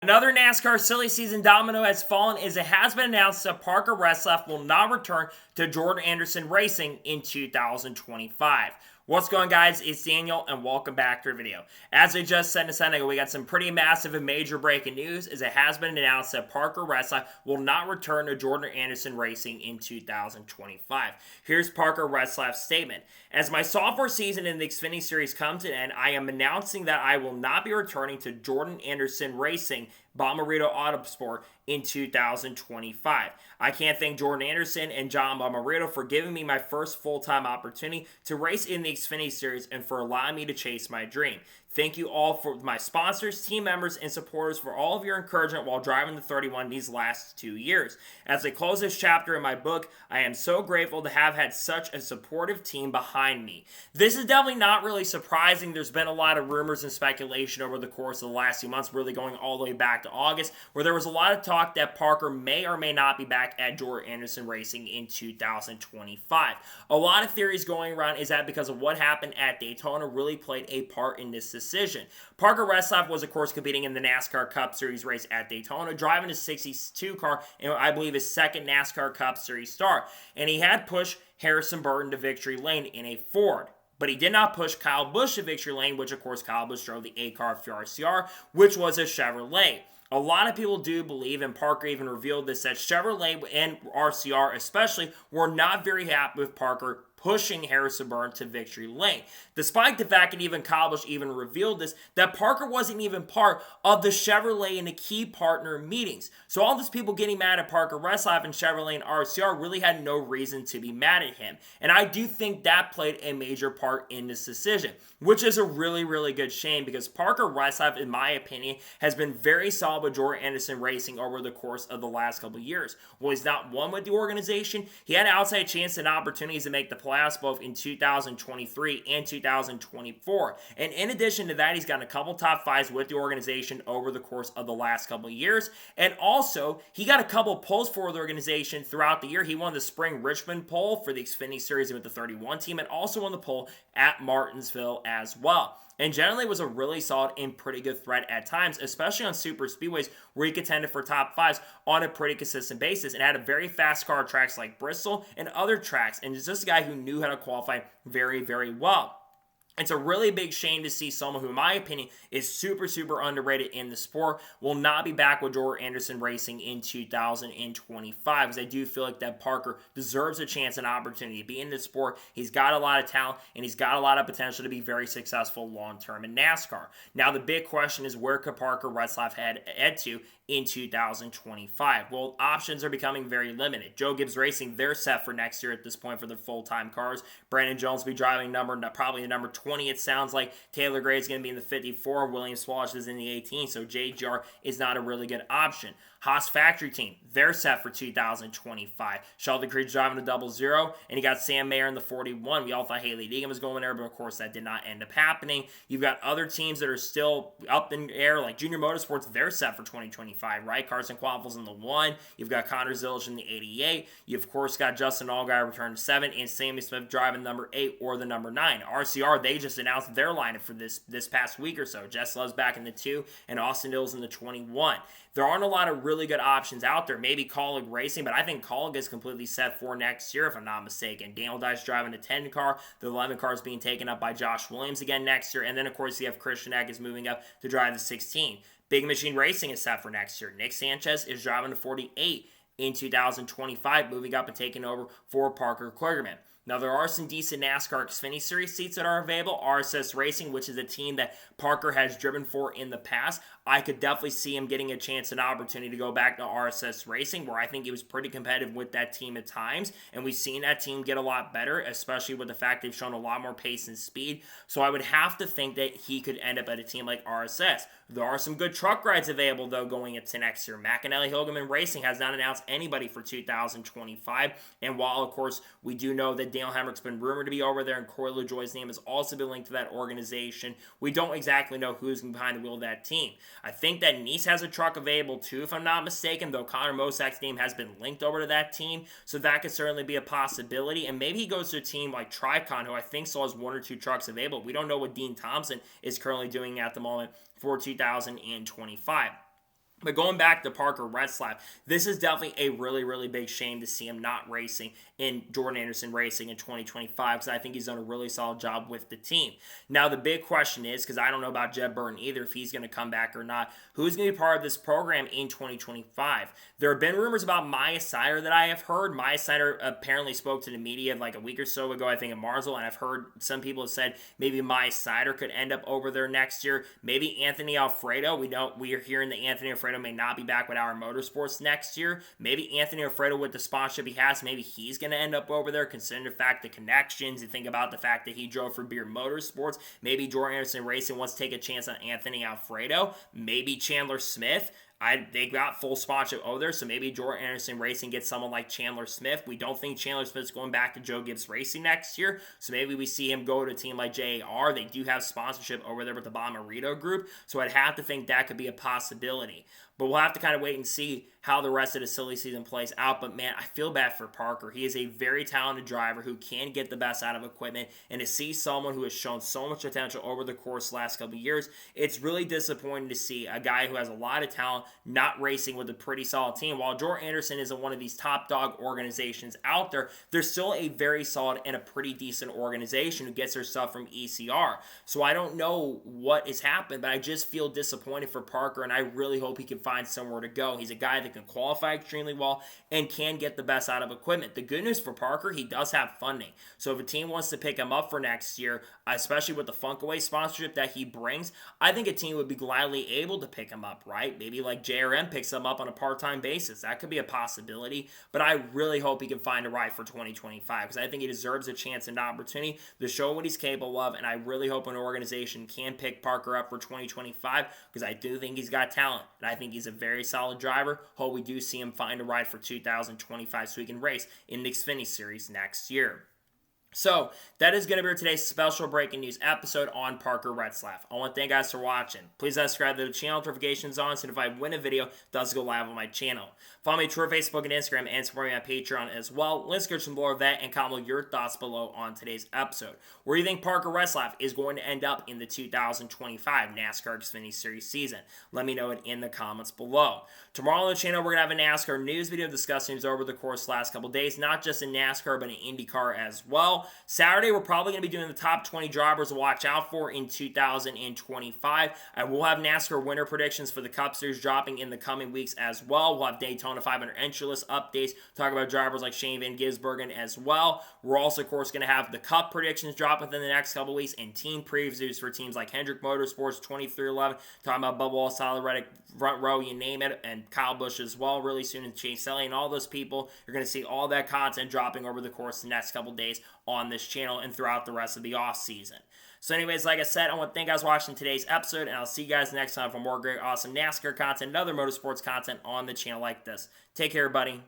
Another NASCAR silly season domino has fallen as it has been announced that Parker Retzlaff will not return to Jordan Anderson Racing in 2025. What's going on, guys? It's Daniel and welcome back to our video. As I just said a second ago, we got some pretty massive and major breaking news as it has been announced that Parker Retzlaff will not return to Jordan Anderson Racing in 2025. Here's Parker Retzlaff's statement. As my sophomore season in the Xfinity Series comes to an end, I am announcing that I will not be returning to Jordan Anderson Racing Bomarito Autosport in 2025. I can't thank Jordan Anderson and John Bomarito for giving me my first full-time opportunity to race in the Xfinity Series and for allowing me to chase my dream. Thank you all for my sponsors, team members, and supporters for all of your encouragement while driving the 31 these last 2 years. As I close this chapter in my book, I am so grateful to have had such a supportive team behind me. This is definitely not really surprising. There's been a lot of rumors and speculation over the course of the last few months, really going all the way back to August, where there was a lot of talk that Parker may or may not be back at Jordan Anderson Racing in 2025. A lot of theories going around is that because of what happened at Daytona really played a part in this decision. Parker Retzlaff was, of course, competing in the NASCAR Cup Series race at Daytona, driving his 62 car, and I believe his second NASCAR Cup Series start. And he had pushed Harrison Burton to victory lane in a Ford. But he did not push Kyle Busch to victory lane, which, of course, Kyle Busch drove the A-car for RCR, which was a Chevrolet. A lot of people do believe, and Parker even revealed this, that Chevrolet and RCR especially were not very happy with Parker pushing Harrison Burton to victory lane. Despite the fact that even Kyle Busch even revealed this, that Parker wasn't even part of the Chevrolet and the key partner meetings. So all these people getting mad at Parker Retzlaff and Chevrolet and RCR really had no reason to be mad at him. And I do think that played a major part in this decision, which is a really, really good shame because Parker Retzlaff, in my opinion, has been very solid with Jordan Anderson Racing over the course of the last couple of years. Well, he's not won with the organization. He had outside chance and opportunities to make the playoffs both in 2023 and 2024. And in addition to that, he's gotten a couple top fives with the organization over the course of the last couple of years. And also, he got a couple pulls for the organization throughout the year. He won the Spring Richmond pole for the Xfinity Series with the 31 team and also won the pole at Martinsville as well. And generally was a really solid and pretty good threat at times, especially on super speedways where he contended for top fives on a pretty consistent basis and had a very fast car at tracks like Bristol and other tracks. And he's just a guy who knew how to qualify very, very well. It's a really big shame to see someone who, in my opinion, is super, super underrated in the sport will not be back with Jordan Anderson Racing in 2025 because I do feel like that Parker deserves a chance and opportunity to be in this sport. He's got a lot of talent and he's got a lot of potential to be very successful long-term in NASCAR. Now, the big question is where could Parker Retzlaff head to in 2025? Well, options are becoming very limited. Joe Gibbs Racing, they're set for next year at this point for their full-time cars. Brandon Jones will be driving probably the number 20, it sounds like. Taylor Gray is going to be in the 54. William Swash is in the 18, so JGR is not a really good option. Haas Factory Team, they're set for 2025. Sheldon Creed's driving a 00, and you got Sam Mayer in the 41. We all thought Haley Deegan was going there, but of course that did not end up happening. You've got other teams that are still up in the air, like Junior Motorsports, they're set for 2025, right? Carson Quaffles in the 1. You've got Connor Zilish in the 88. You, of course, got Justin Allgaier returning to 7, and Sammy Smith driving number 8 or the number 9. RCR, they just announced their lineup for this past week or so. Jess Love's back in the 2, and Austin Dill's in the 21. There aren't a lot of really good options out there. Maybe Colleague Racing, but I think Colleague is completely set for next year, if I'm not mistaken. Daniel Dice driving a 10 car. The 11 car is being taken up by Josh Williams again next year. And then, of course, you have Christian Eck is moving up to drive the 16. Big Machine Racing is set for next year. Nick Sanchez is driving the 48 in 2025, moving up and taking over for Parker Kligerman. Now, there are some decent NASCAR Xfinity Series seats that are available. RSS Racing, which is a team that Parker has driven for in the past. I could definitely see him getting a chance and opportunity to go back to RSS Racing, where I think he was pretty competitive with that team at times. And we've seen that team get a lot better, especially with the fact they've shown a lot more pace and speed. So I would have to think that he could end up at a team like RSS. There are some good truck rides available, though, going into next year. McAnally Hilgeman Racing has not announced anybody for 2025. And while, of course, we do know that Daniel Hemrick's been rumored to be over there, and Corey LaJoie's name has also been linked to that organization, we don't exactly know who's behind the wheel of that team. I think that Nice has a truck available too, if I'm not mistaken, though Connor Mosak's name has been linked over to that team, so that could certainly be a possibility. And maybe he goes to a team like Tricon, who I think still has 1 or 2 trucks available. We don't know what Dean Thompson is currently doing at the moment for 2025. But going back to Parker Retzlaff, this is definitely a really, really big shame to see him not racing in Jordan Anderson Racing in 2025 because I think he's done a really solid job with the team. Now, the big question is, because I don't know about Jeb Burton either, if he's going to come back or not, who's going to be part of this program in 2025? There have been rumors about Maya Sider that I have heard. Maya Sider apparently spoke to the media like a week or so ago, I think in Marshall, and I've heard some people have said maybe Maya Sider could end up over there next year. Maybe Anthony Alfredo. We are hearing that Anthony Alfredo may not be back with our motorsports next year. Maybe Anthony Alfredo, with the sponsorship he has, maybe he's going to end up over there, considering the fact the connections. You think about the fact that he drove for Beer Motorsports. Maybe Jordan Anderson Racing wants to take a chance on Anthony Alfredo. Maybe Chandler Smith. They got full sponsorship over there, so maybe Jordan Anderson Racing gets someone like Chandler Smith. We don't think Chandler Smith's going back to Joe Gibbs Racing next year, so maybe we see him go to a team like JAR. They do have sponsorship over there with the Bomarito Group, so I'd have to think that could be a possibility. But we'll have to kind of wait and see how the rest of the silly season plays out. But man, I feel bad for Parker. He is a very talented driver who can get the best out of equipment. And to see someone who has shown so much potential over the course the last couple of years, it's really disappointing to see a guy who has a lot of talent not racing with a pretty solid team. While Jordan Anderson isn't one of these top dog organizations out there, they're still a very solid and a pretty decent organization who gets their stuff from ECR. So I don't know what has happened, but I just feel disappointed for Parker, and I really hope he can find somewhere to go. He's a guy that can qualify extremely well and can get the best out of equipment. The good news for Parker, he does have funding. So if a team wants to pick him up for next year, especially with the Funkaway sponsorship that he brings, I think a team would be gladly able to pick him up, right? Maybe like JRM picks him up on a part-time basis. That could be a possibility, but I really hope he can find a ride for 2025 because I think he deserves a chance and an opportunity to show what he's capable of, and I really hope an organization can pick Parker up for 2025 because I do think he's got talent, and I think he's a very solid driver. Hope we do see him find a ride for 2025 so he can race in the Xfinity Series next year. So, that is going to be today's special breaking news episode on Parker Retzlaff. I want to thank you guys for watching. Please subscribe to the channel, notifications on, so if I win a video, it does go live on my channel. Follow me on Twitter, Facebook, and Instagram, and support me on Patreon as well. Links description below that, and comment your thoughts below on today's episode. Where do you think Parker Retzlaff is going to end up in the 2025 NASCAR Xfinity Series season? Let me know it in the comments below. Tomorrow on the channel, we're going to have a NASCAR news video discussing news over the course of the last couple days, not just in NASCAR, but in IndyCar as well. Saturday, we're probably going to be doing the top 20 drivers to watch out for in 2025. I will have NASCAR winter predictions for the Cup Series dropping in the coming weeks as well. We'll have Daytona 500 entry list updates, talk about drivers like Shane Van Gisbergen as well. We're also, of course, going to have the Cup predictions drop within the next couple weeks and team previews for teams like Hendrick Motorsports 2311, talking about Bubba Wallace, Tyler Reddick, front row, you name it, and Kyle Busch as well really soon, and Chase Elliott and all those people. You're going to see all that content dropping over the course of the next couple days on this channel and throughout the rest of the off season. So anyways, like I said, I want to thank you guys for watching today's episode, and I'll see you guys next time for more great, awesome NASCAR content and other motorsports content on the channel like this. Take care, everybody.